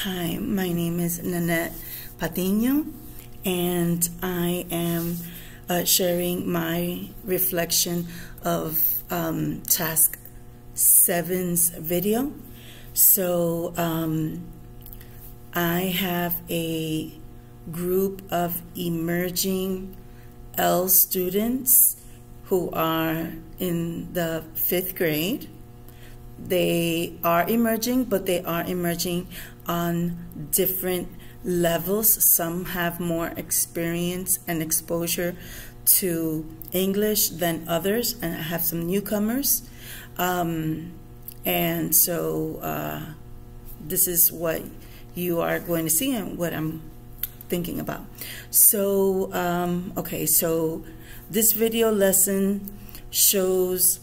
Hi, my name is Nanette Patino, and I am sharing my reflection of Task 7's video. So I have a group of emerging L students who are in the 5th grade. They are emerging, but they are emerging on different levels. Some have more experience and exposure to English than others, and I have some newcomers. And so this is what you are going to see and what I'm thinking about. So, okay, so this video lesson shows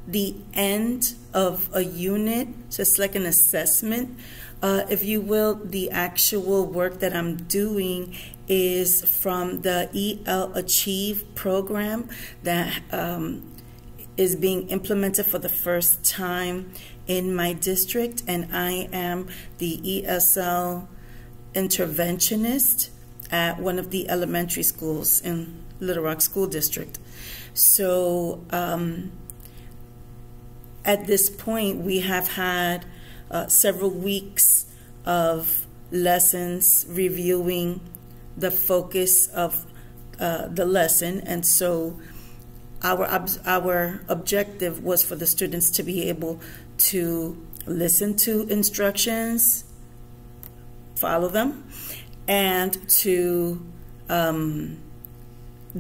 the end of a unit, so it's like an assessment, if you will. The actual work that I'm doing is from the EL Achieve program that is being implemented for the first time in my district, and I am the ESL interventionist at one of the elementary schools in Little Rock School District. So at this point, we have had several weeks of lessons reviewing the focus of the lesson, and so our objective was for the students to be able to listen to instructions, follow them, and to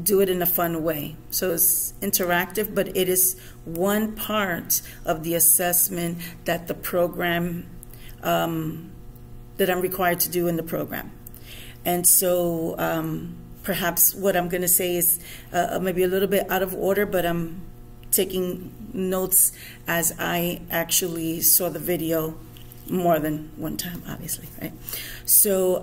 do it in a fun way. So it's interactive, but it is one part of the assessment that the program, that I'm required to do in the program. And so perhaps what I'm going to say is maybe a little bit out of order, but I'm taking notes as I actually saw the video more than one time, obviously, right? So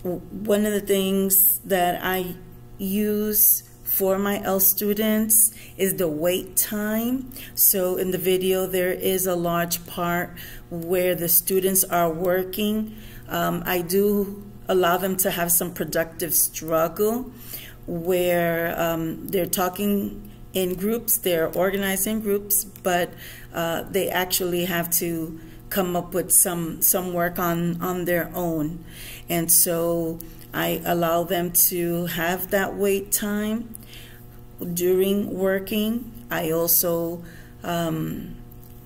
one of the things that I use for my L students is the wait time. So in the video, there is a large part where the students are working. I do allow them to have some productive struggle where they're talking in groups, they're organizing groups, but they actually have to come up with some work on their own. And so I allow them to have that wait time during working. I also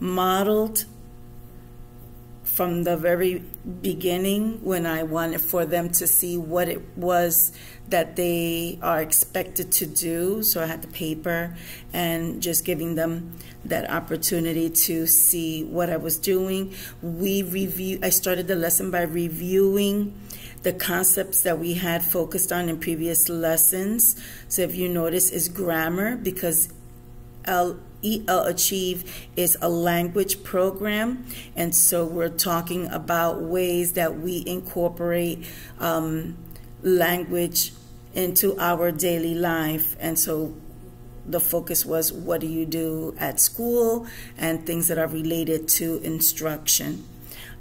modeled from the very beginning when I wanted for them to see what it was that they are expected to do. So I had the paper and just giving them that opportunity to see what I was doing. I started the lesson by reviewing the concepts that we had focused on in previous lessons. So if you notice, is grammar, because EL Achieve is a language program, and so we're talking about ways that we incorporate language into our daily life. And so the focus was, what do you do at school, and things that are related to instruction.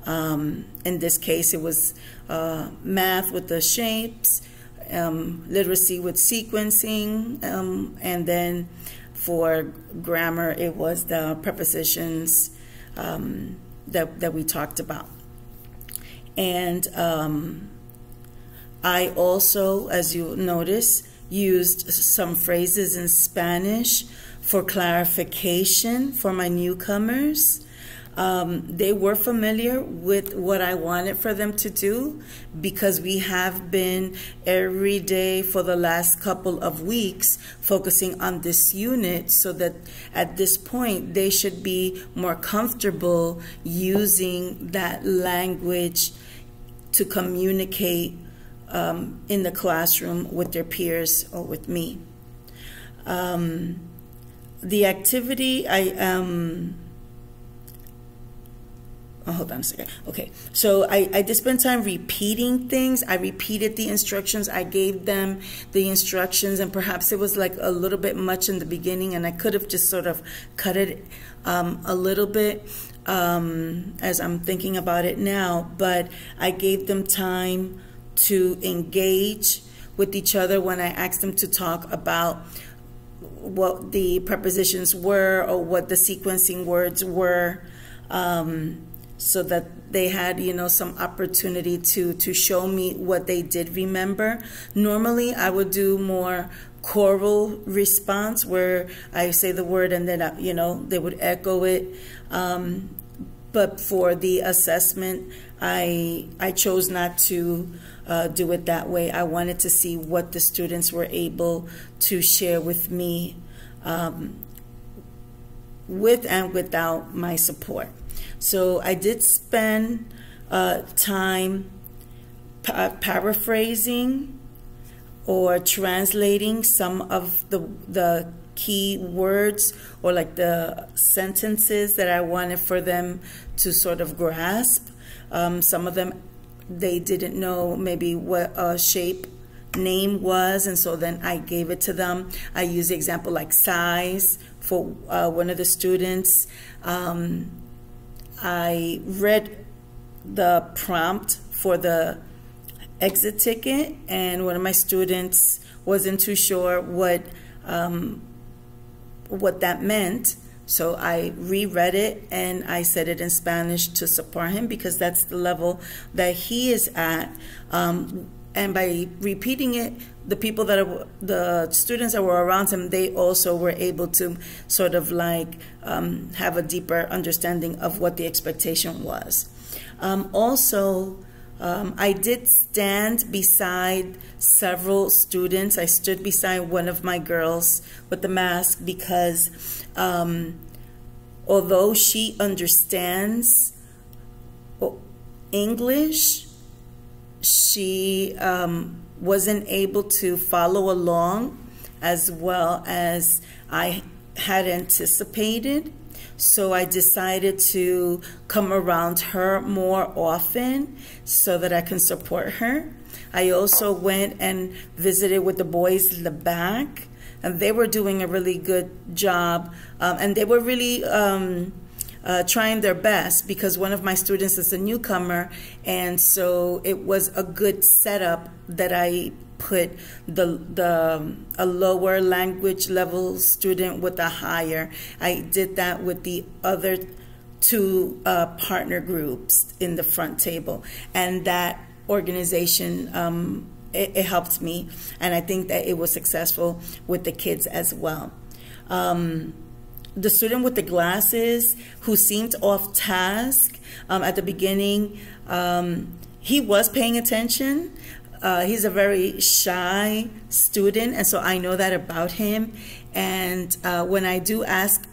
In this case, it was math with the shapes, literacy with sequencing, and then for grammar, it was the prepositions that we talked about. And I also, as you notice, used some phrases in Spanish for clarification for my newcomers. They were familiar with what I wanted for them to do, because we have been every day for the last couple of weeks focusing on this unit, so that at this point they should be more comfortable using that language to communicate in the classroom with their peers or with me. The activity Oh, hold on a second. Okay, so I did spend time repeating things. I repeated the instructions. I gave them the instructions, and perhaps it was like a little bit much in the beginning, and I could have just sort of cut it a little bit as I'm thinking about it now. But I gave them time to engage with each other when I asked them to talk about what the prepositions were or what the sequencing words were. So that they had, you know, some opportunity to show me what they did remember. Normally, I would do more choral response where I say the word and then, you know, they would echo it. But for the assessment, I chose not to do it that way. I wanted to see what the students were able to share with me with and without my support. So I did spend time paraphrasing or translating some of the key words or like the sentences that I wanted for them to sort of grasp. Some of them, they didn't know maybe what a shape name was, and so then I gave it to them. I used the example like size for one of the students. I read the prompt for the exit ticket, and one of my students wasn't too sure what that meant. So I reread it and I said it in Spanish to support him because that's the level that he is at. And by repeating it, the students that were around him, they also were able to sort of like have a deeper understanding of what the expectation was. I did stand beside several students. I stood beside one of my girls with the mask because although she understands English, she wasn't able to follow along as well as I had anticipated. So I decided to come around her more often so that I can support her. I also went and visited with the boys in the back, and they were doing a really good job, and they were really trying their best because one of my students is a newcomer, and so it was a good setup that I put a lower language level student with a higher. I did that with the other two partner groups in the front table, and that organization it helped me, and I think that it was successful with the kids as well. The student with the glasses who seemed off task at the beginning, he was paying attention. He's a very shy student, and so I know that about him. And when I do ask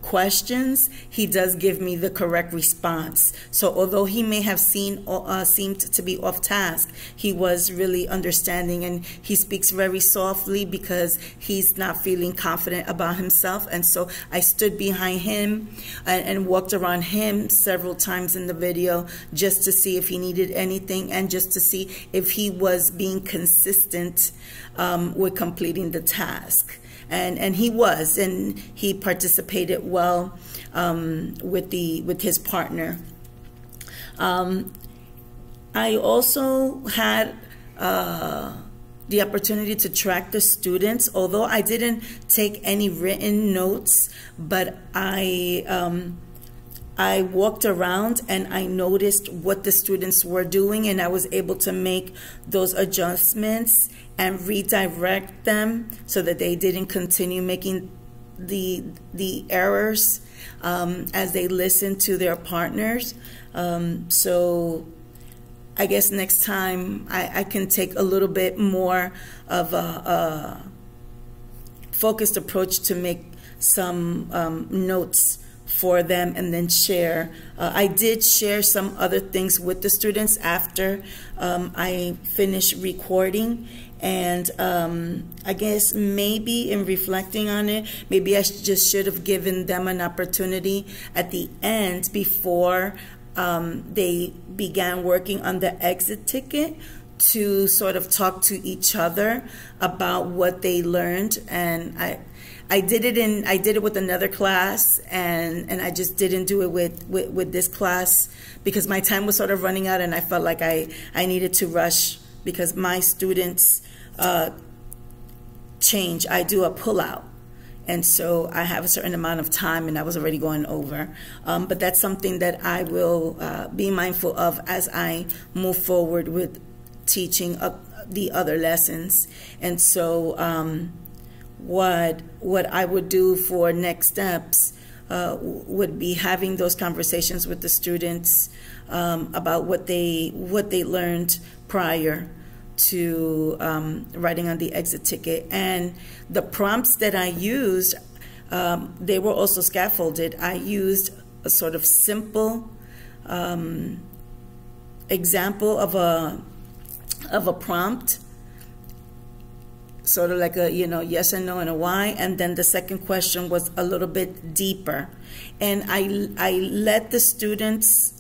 questions, he does give me the correct response. So although he may have seemed to be off task, he was really understanding, and he speaks very softly because he's not feeling confident about himself. And so I stood behind him and walked around him several times in the video just to see if he needed anything and just to see if he was being consistent with completing the task. And he was, and he participated well with his partner. I also had the opportunity to track the students, although I didn't take any written notes, but I walked around and I noticed what the students were doing, and I was able to make those adjustments and redirect them so that they didn't continue making the errors as they listened to their partners. So I guess next time I can take a little bit more of a focused approach to make some notes for them and then share. I did share some other things with the students after I finished recording, and I guess maybe in reflecting on it, maybe I just should have given them an opportunity at the end before they began working on the exit ticket to sort of talk to each other about what they learned. And I did it with another class, and I just didn't do it with this class because my time was sort of running out, and I felt like I needed to rush because my students change. I do a pull-out, and so I have a certain amount of time, and I was already going over. But that's something that I will be mindful of as I move forward with teaching the other lessons. And so what I would do for next steps would be having those conversations with the students about what they learned prior to writing on the exit ticket. And the prompts that I used, they were also scaffolded. I used a sort of simple example of a prompt, sort of like a yes and no and a why, and then the second question was a little bit deeper, and I let the students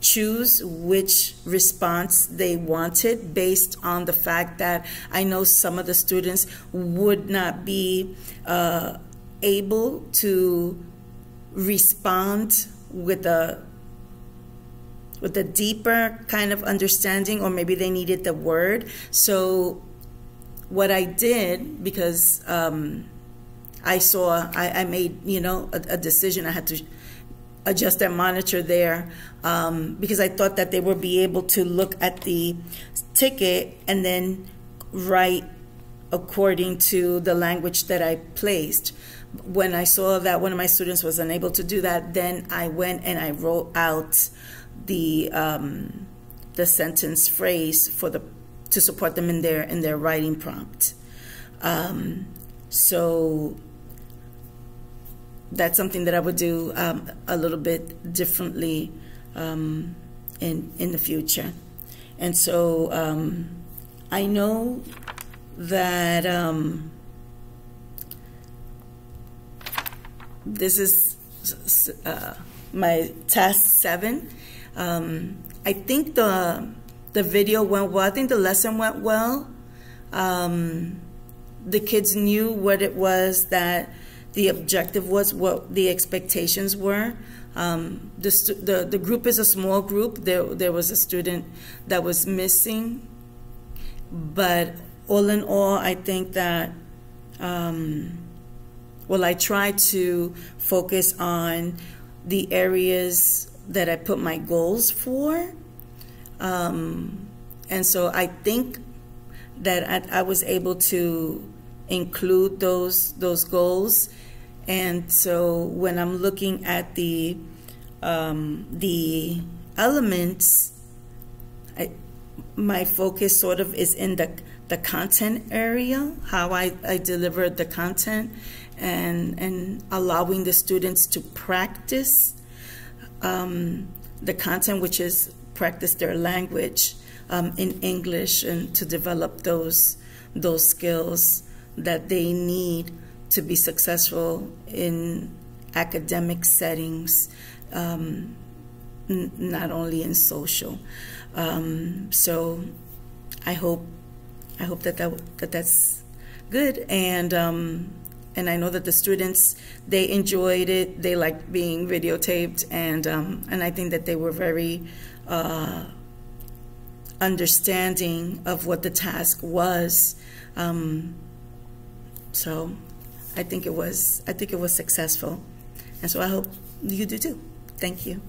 choose which response they wanted based on the fact that I know some of the students would not be able to respond with a deeper kind of understanding, or maybe they needed the word. So what I did, because I made a decision, I had to adjust that monitor there because I thought that they would be able to look at the ticket and then write according to the language that I placed. When I saw that one of my students was unable to do that, then I went and I wrote out the sentence phrase to support them in their writing prompt. So that's something that I would do a little bit differently in the future. And so I know that this is my task 7. I think the video went well. I think the lesson went well. The kids knew what it was that the objective was, what the expectations were. The group is a small group. There was a student that was missing, but all in all, I think that I tried to focus on the areas that I put my goals for. And so I think that I was able to include those goals. And so when I'm looking at the elements, my focus sort of is in the content area, how I delivered the content, and allowing the students to practice the content, which is practice their language in English, and to develop those skills that they need to be successful in academic settings, not only in social. So I hope that's good, and I know that the students, they enjoyed it. They liked being videotaped, and I think that they were very understanding of what the task was. So I think it was successful, and so I hope you do too. Thank you.